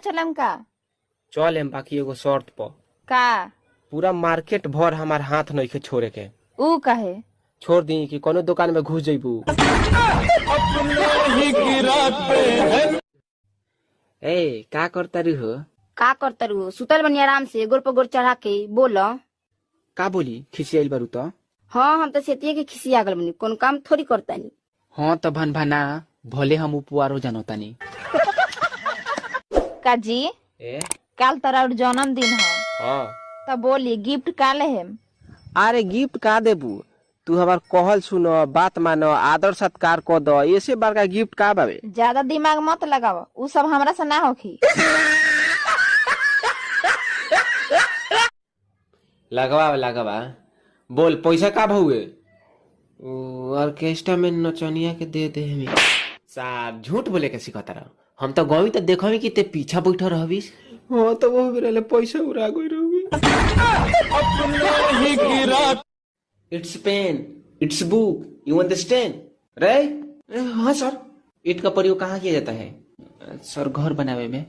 चलम का? चल एम बाकी एगो शर्त पर। का? पूरा मार्केट भर हमार हाथ नहीं के छोड़े के। ऊ कहे? छोड़ दी कि कोनो दुकान में घुस जइबू। ए का करता रही हो? का करता रू? सुतल बनी आराम से गोर पर गोर चढ़ा के। बोल। का बोली खिसियाइल बारू तो? हाँ हम तो सेतिये के खिसिया गल बनी, कौन काम थोड़ी करता नी। हाँ तो भन भना भले हम उपवारो जानतानी। काजी ए काल तोरा जन्मदिन हो हाँ तब बोली गिफ्ट का लेहेम? अरे गिफ्ट का देबू? तू हमार कहल सुनो, बात मानो, आदर सत्कार को दो, ऐसे बड़का गिफ्ट का बावे? ज्यादा दिमाग मत लगाओ, उ सब हमरा से ना होखी। लगवा बोल पैसा का भौए? ऑर्केस्ट्रा में नचनिया के दे दे हमें। साहब झूठ बोले के सिखता रहा। हम तो गवी तो देखवी कि ते पीछा बैठा रहबिस। हाँ तो वो बेरे पैसा उड़ा गई रहबी। It's pen, it's book, you understand? रे हाँ सर। ईट का प्रयोग कहाँ किया जाता है? सर घर बनावे में।